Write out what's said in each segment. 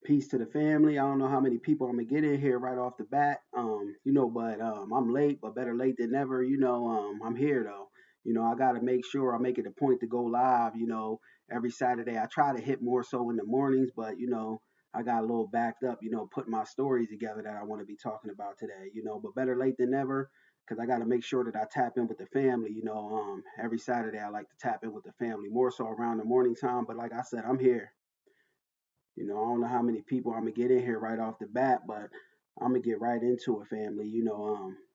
Peace to the family. I don't know how many people I'm gonna get in here right off the bat. But I'm late, but better late than never. I'm here though. I gotta make sure I make it a point to go live, every Saturday. I try to hit more so in the mornings, but I got a little backed up, putting my stories together that I want to be talking about today, but better late than never, because I gotta make sure that I tap in with the family, every Saturday I like to tap in with the family, more so around the morning time. But like I said, I'm here. I don't know how many people I'm gonna get in here right off the bat, but I'm gonna get right into it, family.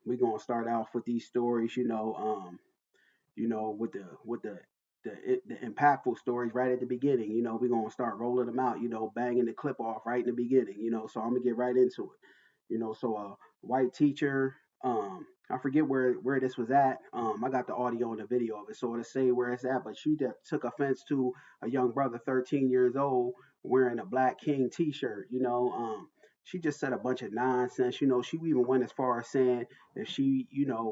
We're gonna start off with these stories. With the impactful stories right at the beginning. We're gonna start rolling them out. Banging the clip off right in the beginning. So I'm gonna get right into it. So a white teacher. I forget where this was at. I got the audio and the video of it, so to say where it's at. But she took offense to a young brother, 13 years old, wearing a Black King T-shirt. She just said a bunch of nonsense. She even went as far as saying if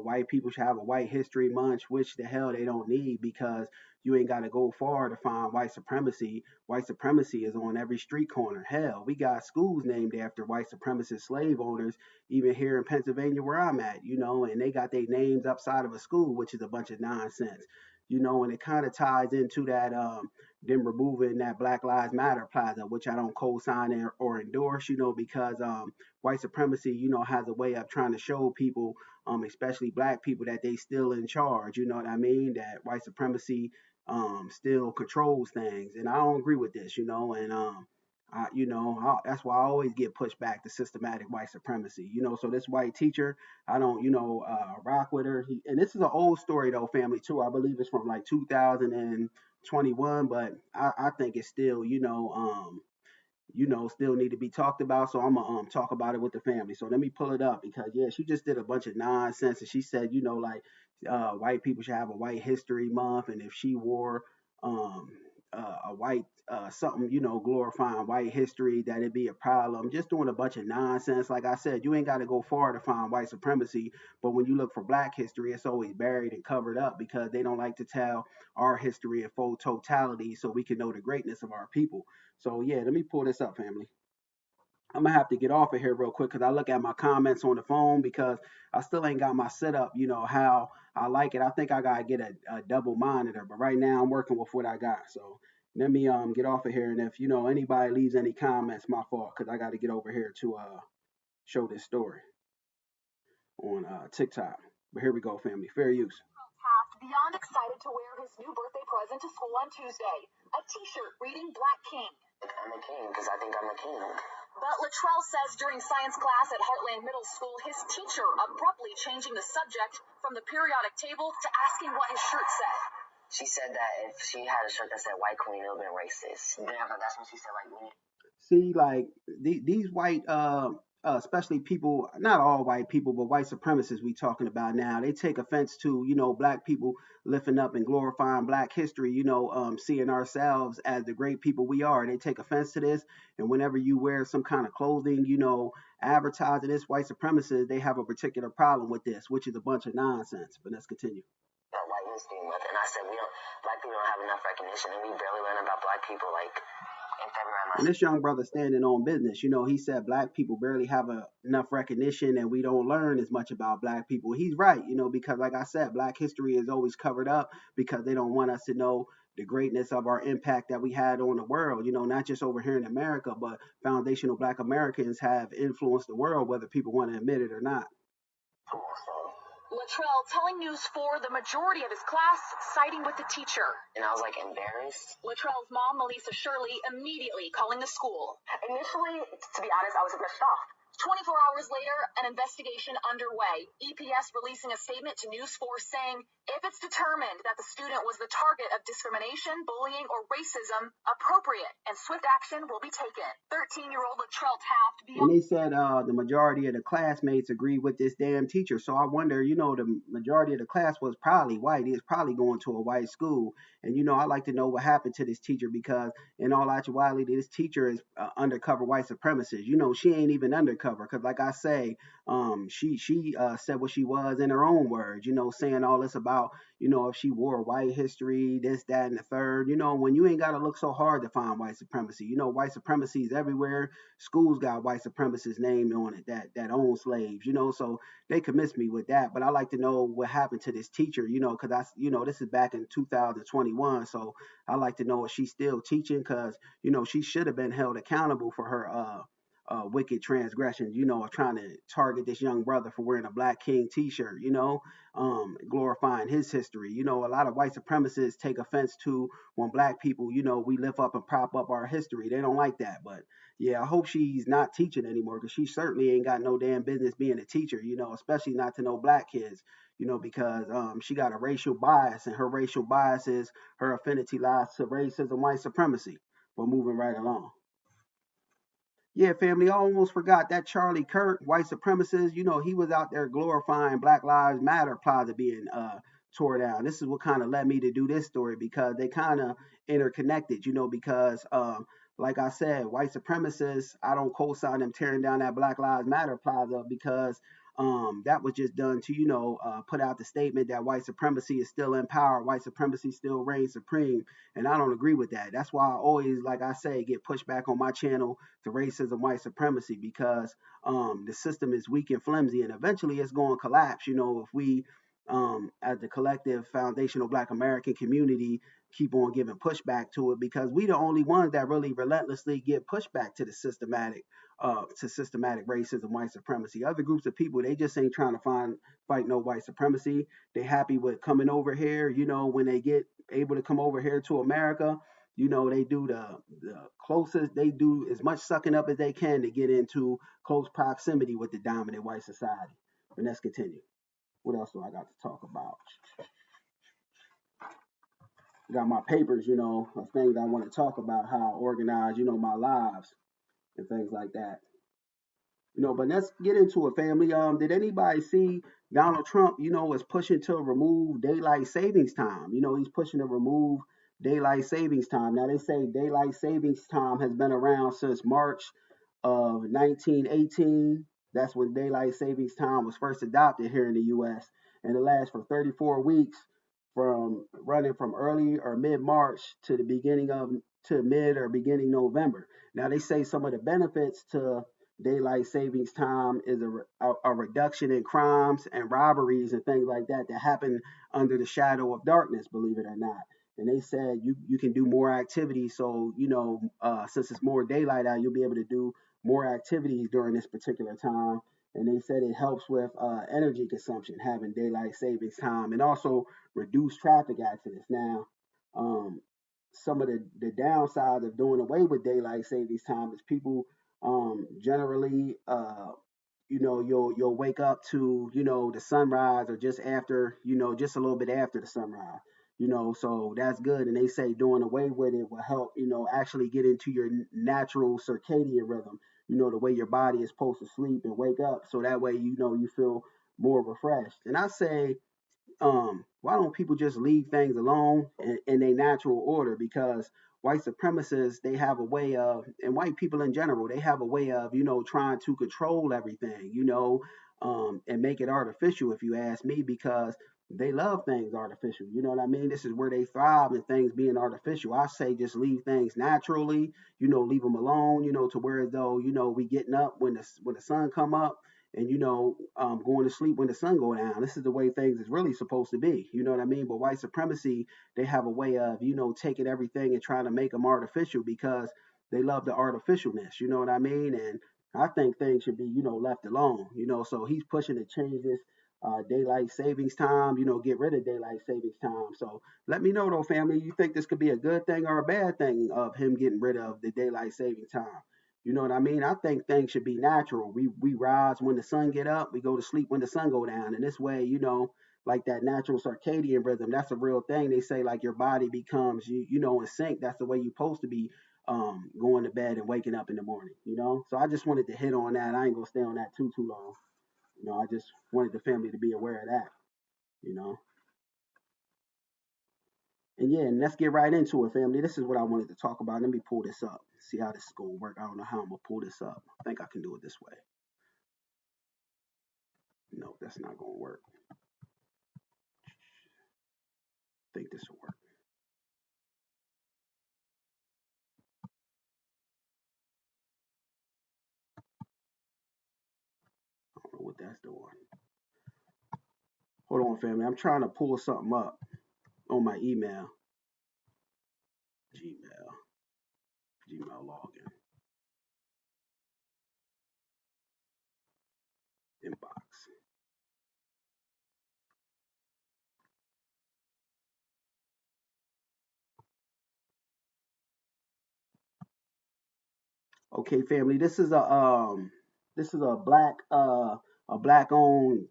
white people should have a White History Month, which the hell they don't need because you ain't got to go far to find white supremacy. White supremacy is on every street corner. Hell, we got schools named after white supremacist slave owners, even here in Pennsylvania where I'm at, and they got their names upside of a school, which is a bunch of nonsense. And it kind of ties into that them removing that Black Lives Matter plaza, which I don't co-sign or endorse, because white supremacy, has a way of trying to show people, especially black people, that they still in charge. You know what I mean? That white supremacy still controls things, and I don't agree with this, and that's why I always get pushed back to systematic white supremacy, So this white teacher, I don't, rock with her. And this is an old story though, family too. I believe it's from like 2021, but I think it's still, still need to be talked about. So I'm gonna talk about it with the family. So let me pull it up because yeah, she just did a bunch of nonsense, and she said, like white people should have a White History Month, and if she wore um a white something, glorifying white history, that it'd be a problem. Just doing a bunch of nonsense. Like I said, you ain't got to go far to find white supremacy, but when you look for black history, it's always buried and covered up because they don't like to tell our history in full totality so we can know the greatness of our people. So yeah, let me pull this up, family. I'm gonna have to get off of here real quick because I look at my comments on the phone because I still ain't got my setup, how I like it. I think I gotta get a double monitor, but right now I'm working with what I got. So let me get off of here, and if anybody leaves any comments, my fault because I got to get over here to show this story on TikTok. But here we go, family. Fair use. Beyond excited to wear his new birthday present to school on Tuesday, a T-shirt reading Black King. I'm a king because I think I'm a king. But Latrell says during science class at Heartland Middle School, his teacher abruptly changing the subject from the periodic table to asking what his shirt said. She said that if she had a shirt that said White Queen, it would have been racist. Yeah, but that's when she said, like, see, like these white, especially people, not all white people, but white supremacists we talking about now, they take offense to, black people lifting up and glorifying black history, seeing ourselves as the great people we are. They take offense to this. And whenever you wear some kind of clothing, advertising this white supremacist, they have a particular problem with this, which is a bunch of nonsense. But let's continue. White History Month, and I said black people don't have enough recognition, and we barely learn about black people like in February. And this young brother standing on business, he said black people barely have enough recognition, and we don't learn as much about black people. He's right, because like I said, black history is always covered up because they don't want us to know the greatness of our impact that we had on the world, not just over here in America, but foundational black Americans have influenced the world, whether people want to admit it or not. Latrell telling News 4 the majority of his class siding with the teacher. And I was like embarrassed. Latrell's mom, Melissa Shirley, immediately calling the school. Initially, to be honest, I was brushed off. 24 hours later, an investigation underway. EPS releasing a statement to News 4 saying if it's determined that the student was the target of discrimination, bullying, or racism, appropriate and swift action will be taken. 13-year-old Latrell Taft. And they said the majority of the classmates agreed with this damn teacher. So I wonder, the majority of the class was probably white. He was probably going to a white school. And, I like to know what happened to this teacher because in all actuality, this teacher is undercover white supremacist. She ain't even undercover. of her. Because like I say, she said what she was in her own words, saying all this about, if she wore white history, this, that, and the third. When you ain't got to look so hard to find white supremacy. White supremacy is everywhere. Schools got white supremacists named on it that own slaves. So they convinced me with that. But I like to know what happened to this teacher. Because this is back in 2021. So I like to know if she's still teaching, because she should have been held accountable for her wicked transgressions, of trying to target this young brother for wearing a Black King T-shirt, glorifying his history. A lot of white supremacists take offense to when Black people, we lift up and prop up our history. They don't like that, but yeah, I hope she's not teaching anymore, because she certainly ain't got no damn business being a teacher, especially not to no Black kids, because she got a racial bias, and her racial bias is her affinity lies to racism, white supremacy. But moving right along. Yeah, family, I almost forgot that Charlie Kirk, white supremacist, he was out there glorifying Black Lives Matter plaza being tore down. This is what kind of led me to do this story, because they kind of interconnected, because like I said, white supremacists, I don't co-sign them tearing down that Black Lives Matter plaza, because that was just done to, put out the statement that white supremacy is still in power, white supremacy still reigns supreme. And I don't agree with that. That's why I always, like I say, get pushed back on my channel to racism, white supremacy, because the system is weak and flimsy, and eventually it's going to collapse. If we, as the collective foundational Black American community, keep on giving pushback to it, because we the only ones that really relentlessly give pushback to the systematic racism, white supremacy. Other groups of people, they just ain't trying to fight no white supremacy. They happy with coming over here. When they get able to come over here to America, they do the closest, they do as much sucking up as they can to get into close proximity with the dominant white society. But let's continue. What else do I got to talk about? Got my papers, of things I want to talk about, how I organize, my lives and things like that. But let's get into it, family. Did anybody see Donald Trump, is pushing to remove daylight savings time? He's pushing to remove daylight savings time. Now they say daylight savings time has been around since March of 1918. That's when daylight savings time was first adopted here in the US. And it lasts for 34 weeks, from running from early or mid-March to the beginning of to mid or beginning November. Now they say some of the benefits to daylight savings time is a reduction in crimes and robberies and things like that happen under the shadow of darkness, believe it or not. And they said you can do more activities. So, since it's more daylight out, you'll be able to do more activities during this particular time. And they said it helps with energy consumption, having daylight savings time, and also reduce traffic accidents. Now, some of the downsides of doing away with daylight savings time is people generally, you'll wake up to, the sunrise, or just after, just a little bit after the sunrise. So that's good. And they say doing away with it will help, actually get into your natural circadian rhythm, the way your body is supposed to sleep and wake up. So that way, you feel more refreshed. And I say, why don't people just leave things alone in a natural order? Because white supremacists, they have a way of, and white people in general, they have a way of, trying to control everything, and make it artificial, if you ask me, because they love things artificial. You know what I mean? This is where they thrive, in things being artificial. I say just leave things naturally, leave them alone, to where as though, we getting up when the sun come up, and going to sleep when the sun go down. This is the way things is really supposed to be. You know what I mean? But white supremacy, they have a way of taking everything and trying to make them artificial, because they love the artificialness. You know what I mean? And I think things should be left alone. So he's pushing to change this daylight savings time. Get rid of daylight savings time. So let me know though, family. You think this could be a good thing or a bad thing of him getting rid of the daylight saving time? You know what I mean? I think things should be natural. We rise when the sun get up, we go to sleep when the sun go down. And this way, like that natural circadian rhythm, that's a real thing. They say like your body becomes in sync. That's the way you're supposed to be going to bed and waking up in the morning. So I just wanted to hit on that. I ain't gonna stay on that too long. I just wanted the family to be aware of that, you know. And yeah, and let's get right into it, family. This is what I wanted to talk about. Let me pull this up. See how this is gonna work. I don't know how I'm gonna pull this up. I think I can do it this way. No, that's not gonna work. I think this will work. I don't know what that's doing. Hold on, family. I'm trying to pull something up on my email. Gmail login. Inbox. Okay, family. This is a black owned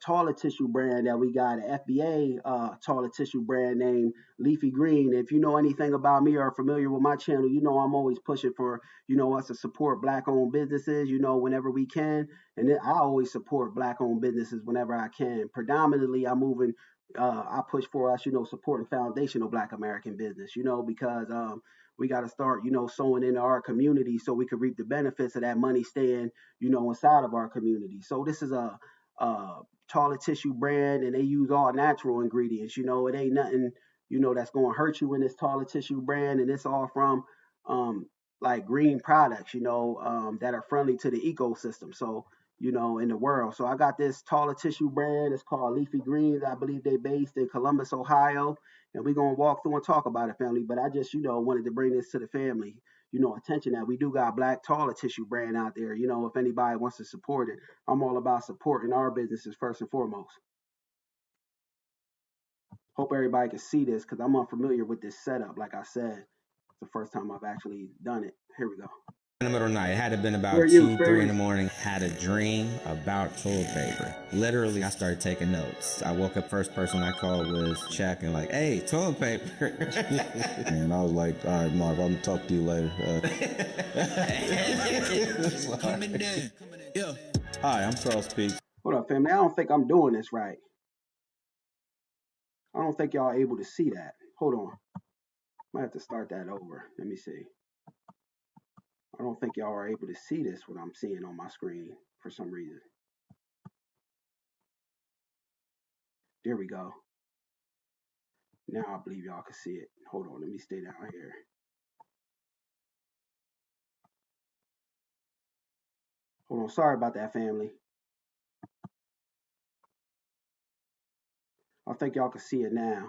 toilet tissue brand that we got, an FBA toilet tissue brand named Leafy Green. If you know anything about me or are familiar with my channel, you know I'm always pushing for us to support black owned businesses, whenever we can. And then I always support black owned businesses whenever I can. Predominantly I'm moving I push for us, supporting foundational black American business, because we got to start, sowing into our community so we can reap the benefits of that money staying, inside of our community. So this is a toilet tissue brand, and they use all natural ingredients. It ain't nothing, that's going to hurt you in this toilet tissue brand, and it's all from um, like green products, that are friendly to the ecosystem. So in the world. So I got this toilet tissue brand. It's called Leafy Greens. I believe they based in Columbus, Ohio, and we're gonna walk through and talk about it, family. But I just, wanted to bring this to the family, attention that we do got black toilet tissue brand out there. If anybody wants to support it, I'm all about supporting our businesses first and foremost. Hope everybody can see this because I'm unfamiliar with this setup. Like I said, it's the first time I've actually done it. Here we go. In the middle of the night. It had to have been Fair about use, 2, fair 3 in use. the morning. Had a dream about toilet paper. Literally, I started taking notes. I woke up, first person I called was Chuck and like, hey, toilet paper. And I was like, all right, Marv, I'm gonna talk to you later. Coming in. Yeah. Hi, I'm Charles Peaks. Hold up, family. I don't think I'm doing this right. I don't think y'all are able to see that. Hold on. Might have to start that over. Let me see. I don't think y'all are able to see this, what I'm seeing on my screen for some reason. There we go. Now I believe y'all can see it. Hold on, let me stay down here. Hold on, sorry about that, family. I think y'all can see it now.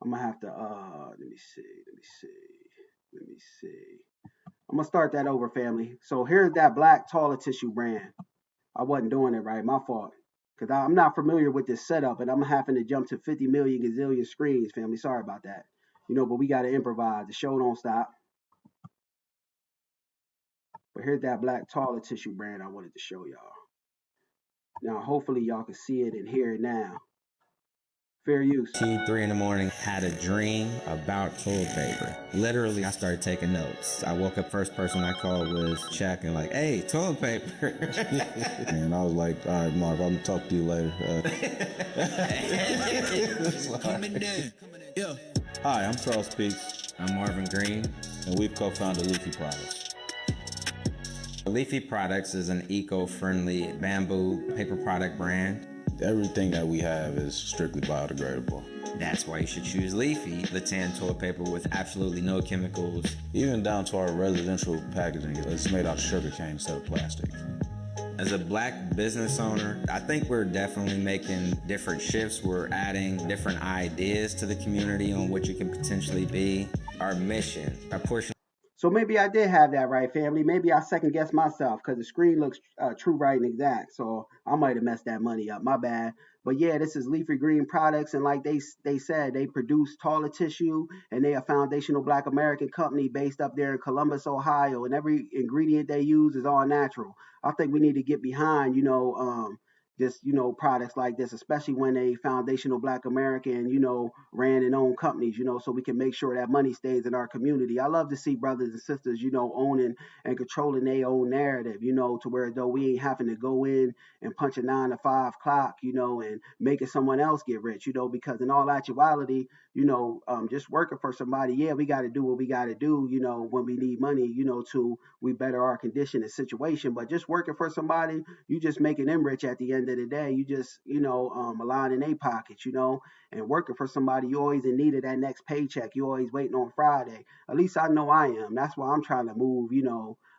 I'm gonna have to let me see. I'm gonna start that over, family. So here's that black toilet tissue brand. I wasn't doing it right, my fault. Because I'm not familiar with this setup and I'm having to jump to 50 million gazillion screens, family. Sorry about that. But we gotta improvise. The show don't stop. But here's that black toilet tissue brand I wanted to show y'all. Now hopefully y'all can see it and hear it now. Fair use. 2, 3 in the morning. Had a dream about toilet paper. Literally, I started taking notes. I woke up, first person I called was Chuck and like, hey, toilet paper. And I was like, all right, Marv, I'm gonna talk to you later. Coming in. Yeah. Hi, I'm Charles Peaks, I'm Marvin Green. and we've co-founded Leafy Products. Leafy Products is an eco-friendly bamboo paper product brand. Everything that we have is strictly biodegradable. That's why you should choose Leafy, the tan toilet paper with absolutely no chemicals. Even down to our residential packaging, it's made out of sugar cane instead of plastic. As a black business owner, I think we're definitely making different shifts. We're adding different ideas to the community on what you can potentially be. Our mission, our portion. So maybe I did have that right, family. Maybe I second guessed myself because the screen looks true, right, and exact. So I might have messed that money up. My bad. But yeah, this is Leafy Green Products, and like they said, they produce toilet tissue, and they are a foundational Black American company based up there in Columbus, Ohio, and every ingredient they use is all natural. I think we need to get behind, this, products like this, especially when a foundational Black American, ran and owned companies, so we can make sure that money stays in our community. I love to see brothers and sisters, owning and controlling their own narrative, to where though we ain't having to go in and punch a 9 to 5 clock, and making someone else get rich, because in all actuality, just working for somebody. Yeah, we got to do what we got to do, when we need money, to we better our condition and situation. But just working for somebody, you just making them rich at the end of the day. You just, aligning their pockets, and working for somebody, you always in need of that next paycheck. You always waiting on Friday. At least I know I am. That's why I'm trying to move,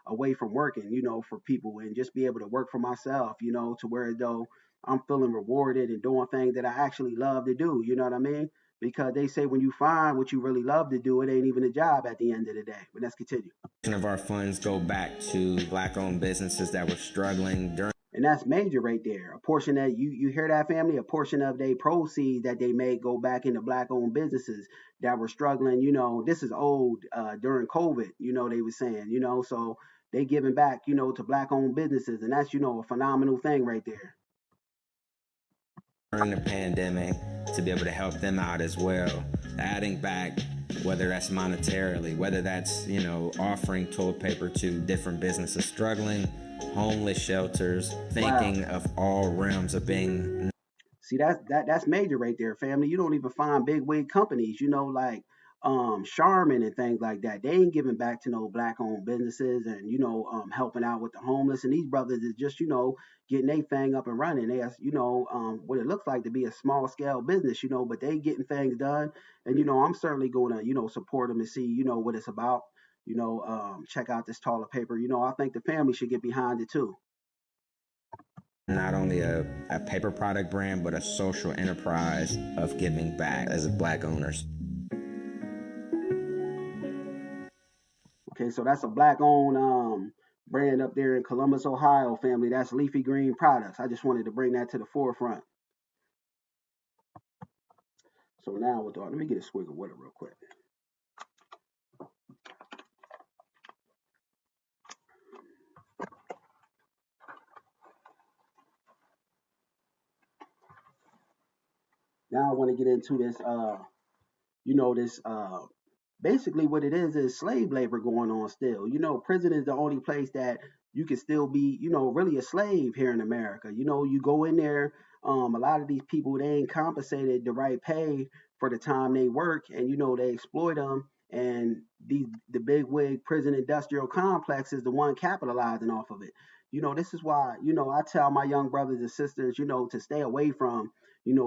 away from working, for people and just be able to work for myself, to where though I'm feeling rewarded and doing things that I actually love to do. You know what I mean? Because they say when you find what you really love to do, it ain't even a job at the end of the day. But let's continue. Of our funds go back to Black-owned businesses that were struggling during. And that's major right there. A portion that you hear that family, a portion of their proceeds that they made go back into black owned businesses that were struggling. This is old during COVID, they were saying, so they giving back, to black owned businesses. And that's, a phenomenal thing right there. During the pandemic to be able to help them out as well. Adding back, whether that's monetarily, whether that's, offering toilet paper to different businesses struggling, homeless shelters, thinking of all realms of being. See, that's major right there, family. You don't even find big wig companies, like Charmin and things like that. They ain't giving back to no black owned businesses and helping out with the homeless. And these brothers is just getting their thing up and running. They have what it looks like to be a small scale business, but they getting things done. And I'm certainly going to support them and see what it's about. Check out this taller paper. I think the family should get behind it too. Not only a paper product brand, but a social enterprise of giving back as black owners. Okay, so that's a black owned brand up there in Columbus, Ohio, family. That's Leafy Green Products. I just wanted to bring that to the forefront. So now let me get a swig of water real quick. Now I want to get into this this basically what it is slave labor going on still. Prison is the only place that you can still be, really a slave here in America. You go in there, a lot of these people, they ain't compensated the right pay for the time they work, and they exploit them. And the big wig prison industrial complex is the one capitalizing off of it. This is why, I tell my young brothers and sisters, to stay away from,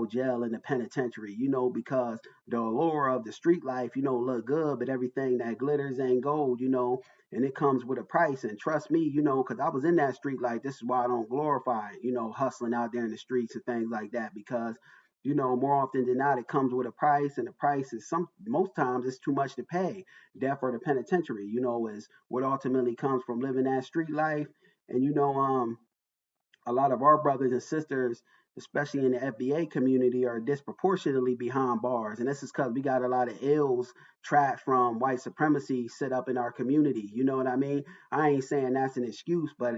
jail and the penitentiary, because the allure of the street life, look good, but everything that glitters ain't gold, and it comes with a price. And trust me, because I was in that street life, this is why I don't glorify, hustling out there in the streets and things like that, because, more often than not, it comes with a price, and the price is most times it's too much to pay. Death or the penitentiary, is what ultimately comes from living that street life. And, a lot of our brothers and sisters, especially in the FBA community, are disproportionately behind bars. And this is because we got a lot of ills trapped from white supremacy set up in our community. You know what I mean? I ain't saying that's an excuse, but,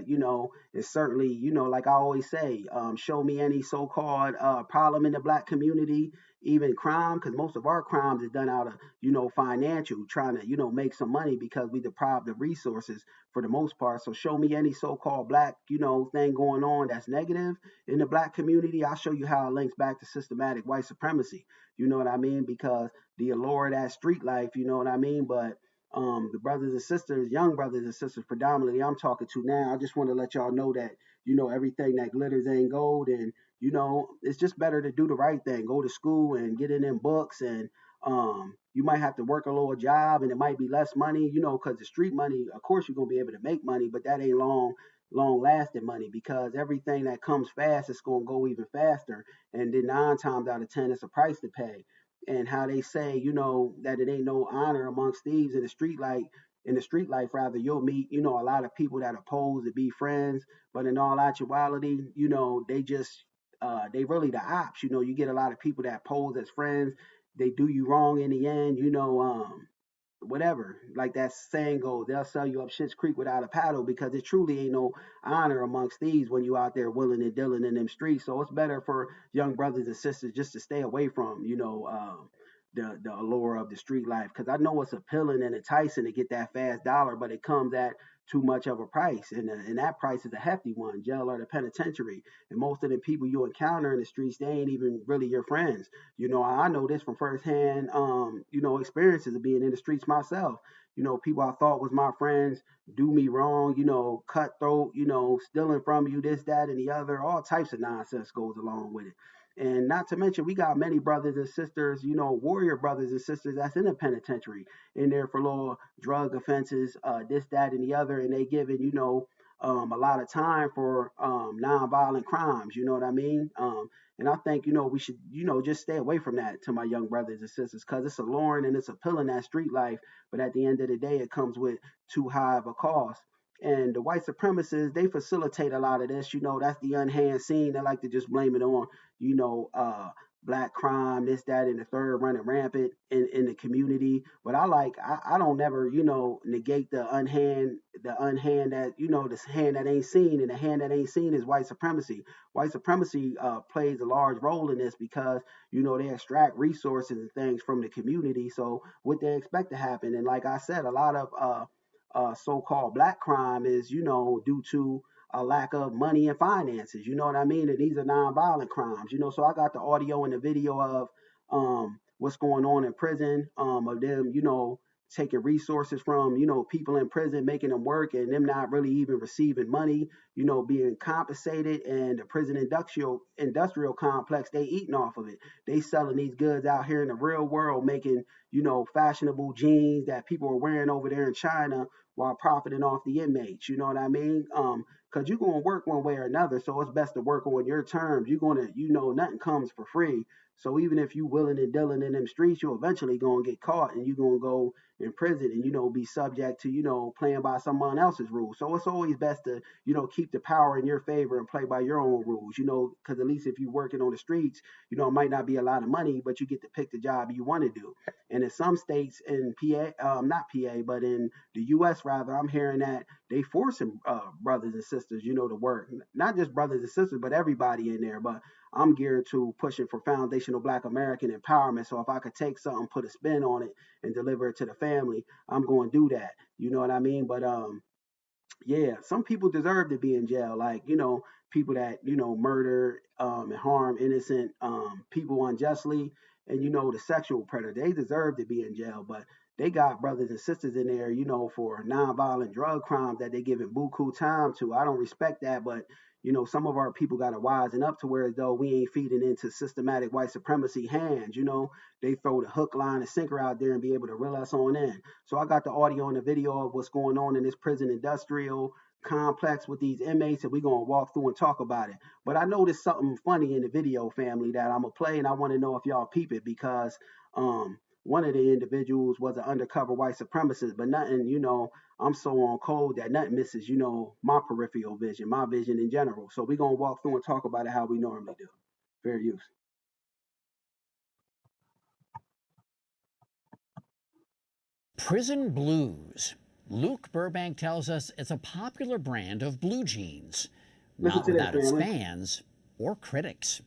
it's certainly, like I always say, show me any so called problem in the black community, even crime, because most of our crimes is done out of, financial, trying to, make some money because we deprived of resources for the most part. So show me any so-called black, thing going on that's negative in the black community. I'll show you how it links back to systematic white supremacy. You know what I mean? Because the allure of that street life, you know what I mean? But the brothers and sisters, young brothers and sisters predominantly I'm talking to now, I just want to let y'all know that, everything that glitters ain't gold. And, it's just better to do the right thing. Go to school and get in them books, and you might have to work a little job and it might be less money, because the street money, of course, you're going to be able to make money, but that ain't long lasting money, because everything that comes fast is going to go even faster. And then 9 times out of 10, it's a price to pay. And how they say, that it ain't no honor amongst thieves in the street, in the street life, rather, you'll meet, a lot of people that oppose to be friends, but in all actuality, they just they really the ops. You get a lot of people that pose as friends, they do you wrong in the end, whatever. Like that saying goes, they'll sell you up Shit's Creek without a paddle, because it truly ain't no honor amongst thieves when you out there willing and dealing in them streets. So it's better for young brothers and sisters just to stay away from, the allure of the street life, because I know it's appealing and enticing to get that fast dollar, but it comes at too much of a price, and that price is a hefty one, jail or the penitentiary. And most of the people you encounter in the streets, they ain't even really your friends. I know this from firsthand, experiences of being in the streets myself. People I thought was my friends do me wrong, cutthroat, stealing from you, this, that, and the other. All types of nonsense goes along with it. And not to mention, we got many brothers and sisters, warrior brothers and sisters that's in the penitentiary, in there for little drug offenses, this, that, and the other. And they given, a lot of time for nonviolent crimes. You know what I mean? And I think, we should, just stay away from that, to my young brothers and sisters, because it's alluring and it's appealing, that street life. But at the end of the day, it comes with too high of a cost. And the white supremacists, they facilitate a lot of this. That's the unhand scene. They like to just blame it on, you know, uh, black crime, this, that, and the third running rampant in the community. But I don't never, negate the unhand that, this hand that ain't seen. And the hand that ain't seen is white supremacy. White supremacy plays a large role in this because, they extract resources and things from the community. So what they expect to happen. And like I said, a lot of so-called black crime is, due to a lack of money and finances. You know what I mean? And these are nonviolent crimes. So I got the audio and the video of what's going on in prison, of them, taking resources from, people in prison, making them work, and them not really even receiving money, being compensated, and the prison industrial complex, they eating off of it. They selling these goods out here in the real world, making, fashionable jeans that people are wearing over there in China while profiting off the inmates. You know what I mean? Because you're going to work one way or another. So it's best to work on your terms. You're going to, nothing comes for free. So even if you willing and dealing in them streets, you're eventually going to get caught and you're going to go in prison and, be subject to, playing by someone else's rules. So it's always best to, keep the power in your favor and play by your own rules, because at least if you're working on the streets, it might not be a lot of money, but you get to pick the job you want to do. And in some states in not PA, but in the US rather, I'm hearing that they forcing brothers and sisters, to work. Not just brothers and sisters, but everybody in there. But I'm geared to pushing for foundational Black American empowerment. So if I could take something, put a spin on it, and deliver it to the family, I'm going to do that. You know what I mean? But yeah, some people deserve to be in jail, like, people that, murder and harm innocent people unjustly, and, the sexual predator, they deserve to be in jail. But they got brothers and sisters in there, for nonviolent drug crimes that they giving buku time to. I don't respect that, but, some of our people got to wisen up to where as though we ain't feeding into systematic white supremacy hands. They throw the hook, line, and sinker out there and be able to reel us on in. So I got the audio and the video of what's going on in this prison industrial complex with these inmates, and we're going to walk through and talk about it. But I noticed something funny in the video, family, that I'm going to play, and I want to know if y'all peep it, because one of the individuals was an undercover white supremacist, but nothing, I'm so on code that nothing misses, my peripheral vision, my vision in general. So we're going to walk through and talk about it how we normally do. Fair use. Prison Blues. Luke Burbank tells us it's a popular brand of blue jeans, not without its fans or critics.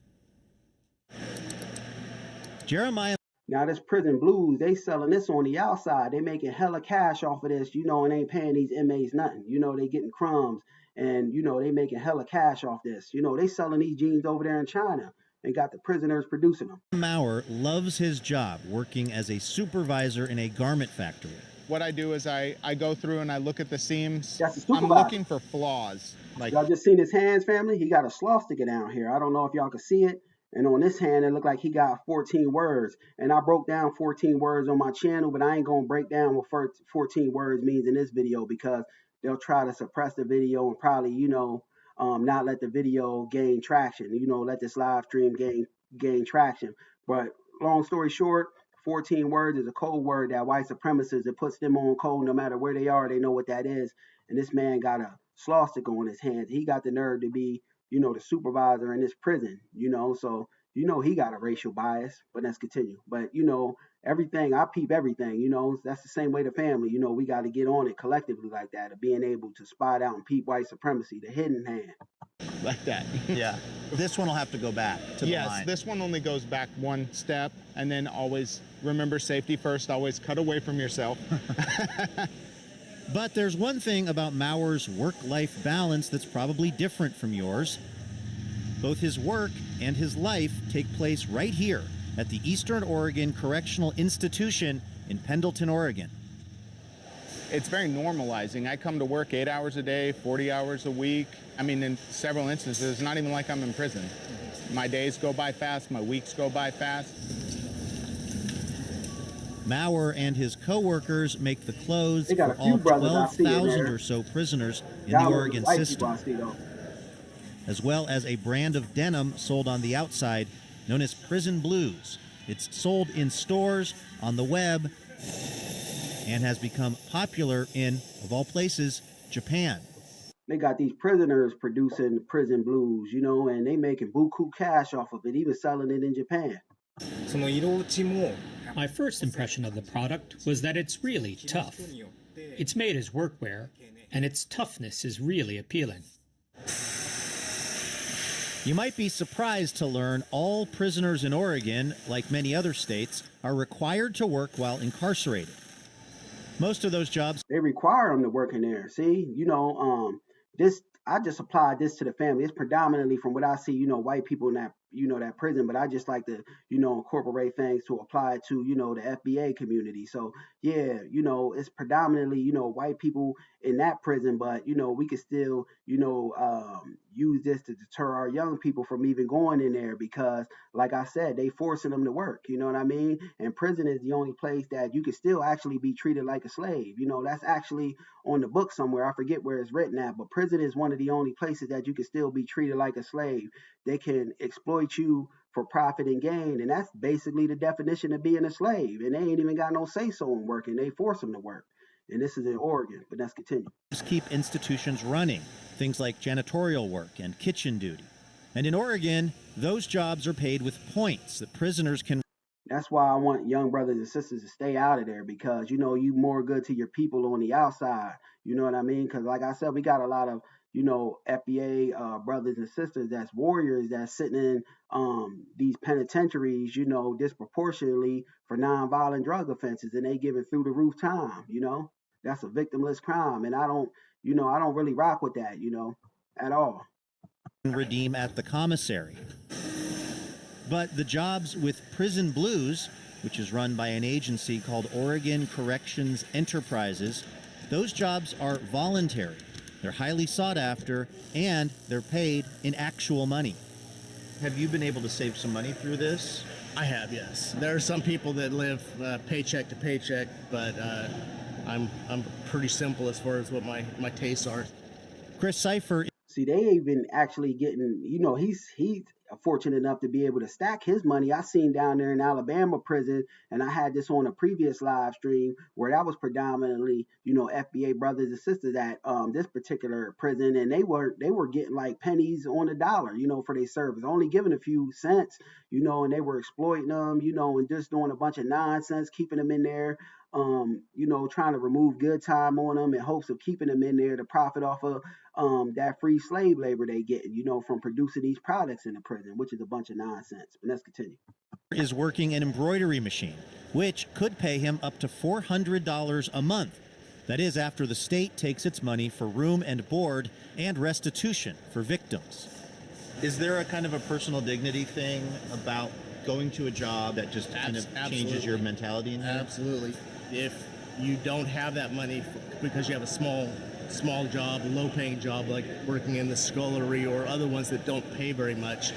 Jeremiah. Now this Prison Blues, they selling this on the outside. They making hella cash off of this, and ain't paying these inmates nothing. They getting crumbs, and they making hella cash off this. They selling these jeans over there in China and got the prisoners producing them. Maurer loves his job working as a supervisor in a garment factory. What I do is I go through and I look at the seams. That's the supervisor. I'm looking for flaws. Like, y'all just seen his hands, family? He got a swastika down here. I don't know if y'all can see it. And on this hand, it looked like he got 14 words. And I broke down 14 words on my channel, but I ain't going to break down what 14 words means in this video, because they'll try to suppress the video and probably, not let the video gain traction, let this live stream gain traction. But long story short, 14 words is a code word that white supremacists, it puts them on code no matter where they are. They know what that is. And this man got a swastika on his hands. He got the nerve to be, the supervisor in this prison, so, he got a racial bias. But let's continue. But, everything, I peep everything, that's the same way the family, we got to get on it collectively like that, of being able to spot out and peep white supremacy, the hidden hand. like that. Yeah. This one will have to go back to the line. Yes, this one only goes back one step, and then always remember safety first, always cut away from yourself. But there's one thing about Mauer's work-life balance that's probably different from yours. Both his work and his life take place right here at the Eastern Oregon Correctional Institution in Pendleton, Oregon. It's very normalizing. I come to work 8 hours a day, 40 hours a week. I mean, in several instances, it's not even like I'm in prison. My days go by fast, my weeks go by fast. Mauer and his co-workers make the clothes They got for a few all brothers I see in 12,000 there. or so prisoners in Y'all the look Oregon like system, people I see, though. as well as a brand of denim sold on the outside known as Prison Blues. It's sold in stores, on the web, and has become popular in, of all places, Japan. They got these prisoners producing prison blues, you know, and they making buku cash off of it, even selling it in Japan. その色落ちも My first impression of the product was that it's really tough. It's made as workwear, and its toughness is really appealing. You might be surprised to learn all prisoners in Oregon, like many other states, are required to work while incarcerated. Most of those jobs They require them to work in there. See, you know, this I just applied this to the family. It's predominantly from what I see, you know, white people in that, you know, that prison, but I just like to, you know, incorporate things to apply to, you know, the FBA community. So yeah, you know, it's predominantly, you know, white people in that prison, but you know, we could still, you know, use this to deter our young people from even going in there because, like I said, they forcing them to work. You know what I mean? And prison is the only place that you can still actually be treated like a slave. You know, that's actually on the book somewhere. I forget where it's written at, but prison is one of the only places that you can still be treated like a slave. They can exploit you for profit and gain, and that's basically the definition of being a slave. And they ain't even got no say so in working. They force them to work. And this is in Oregon, but let's continue. keep institutions running, things like janitorial work and kitchen duty. And in Oregon, those jobs are paid with points that prisoners can. That's why I want young brothers and sisters to stay out of there because, you know, you more good to your people on the outside. You know what I mean? Because like I said, we got a lot of, you know, FBA brothers and sisters that's warriors that's sitting in these penitentiaries, you know, disproportionately for nonviolent drug offenses, and they giving through the roof time. You know, that's a victimless crime, and I don't, you know, I don't really rock with that, you know, at all. Redeem at the commissary. But the jobs with Prison Blues, which is run by an agency called Oregon Corrections Enterprises, those jobs are voluntary. They're highly sought after, and they're paid in actual money. Have you been able to save some money through this? I have, yes. There are some people that live paycheck to paycheck, but I'm pretty simple as far as what my tastes are. Chris Cipher. See, they even actually getting, you know, he's fortunate enough to be able to stack his money. I seen down there in Alabama prison, and I had this on a previous live stream where that was predominantly, you know, FBA brothers and sisters at this particular prison, and they were getting like pennies on the dollar, you know, for their service, only giving a few cents, you know, and they were exploiting them, you know, and just doing a bunch of nonsense, keeping them in there. You know, trying to remove good time on them in hopes of keeping them in there to profit off of that free slave labor they get, you know, from producing these products in the prison, which is a bunch of nonsense. But let's continue. Is working an embroidery machine, which could pay him up to $400 a month. That is after the state takes its money for room and board and restitution for victims. Is there a kind of a personal dignity thing about going to a job that just kind of changes your mentality in here? Absolutely. If you don't have that money because you have a small job, a low-paying job like working in the scullery or other ones that don't pay very much,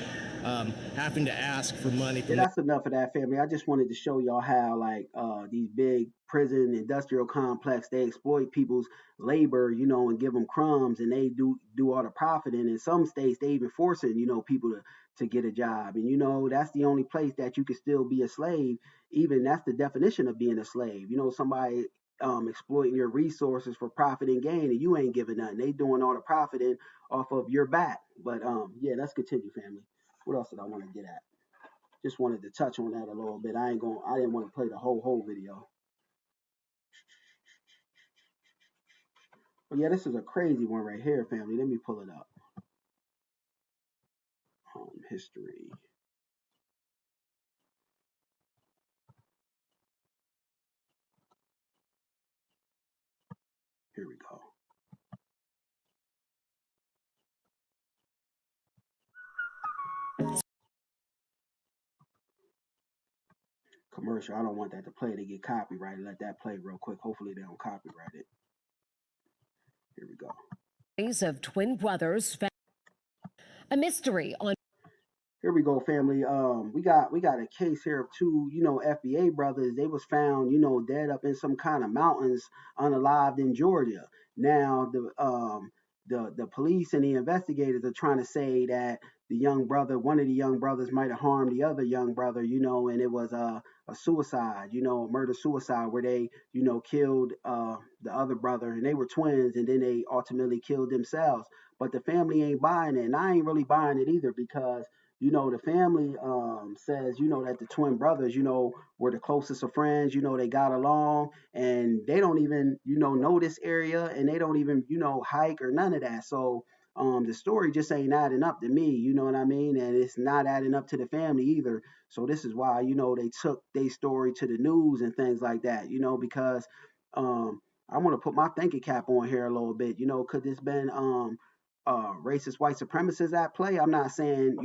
having to ask for money. Yeah, that's enough of that, family. I just wanted to show y'all how, like, these big prison industrial complex, they exploit people's labor, you know, and give them crumbs, and they do all the profiting. In some states, they even forcing, you know, people to get a job. And, you know, that's the only place that you can still be a slave. Even that's the definition of being a slave. You know, somebody exploiting your resources for profit and gain, and you ain't giving nothing. They doing all the profiting off of your back. But yeah, let's continue, family. What else did I want to get at? Just wanted to touch on that a little bit. I didn't want to play the whole video. But yeah, this is a crazy one right here, family. Let me pull it up. History. Here we go. Commercial. I don't want that to play. They get copyrighted. Let that play real quick. Hopefully they don't copyright it. Here we go. Of twin brothers. A mystery on. Here we go, family. We got a case here of two, FBA brothers. They was found, dead up in some kind of mountains, unalived in Georgia. Now the police and the investigators are trying to say that one of the young brothers might have harmed the other young brother, and it was a suicide, a murder suicide where they, killed the other brother, and they were twins, and then they ultimately killed themselves. But the family ain't buying it, and I ain't really buying it either because the family says, that the twin brothers, were the closest of friends, they got along and they don't even, know this area and they don't even, hike or none of that. So the story just ain't adding up to me, you know what I mean? And it's not adding up to the family either. So this is why, they took their story to the news and things like that, because I want to put my thinking cap on here a little bit, could this been racist white supremacists at play? I'm not saying,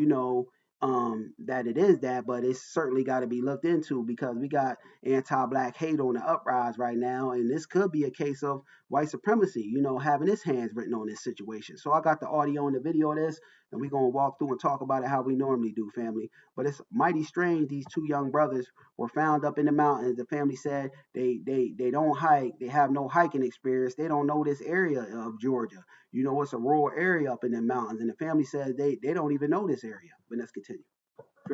that it is that, but it's certainly got to be looked into because we got anti-black hate on the uprise right now, and this could be a case of white supremacy, having his hands written on this situation. So I got the audio and the video of this, and we're going to walk through and talk about it how we normally do, family. But it's mighty strange. These two young brothers were found up in the mountains. The family said they don't hike. They have no hiking experience. They don't know this area of Georgia. It's a rural area up in the mountains, and the family says they don't even know this area. But let's continue.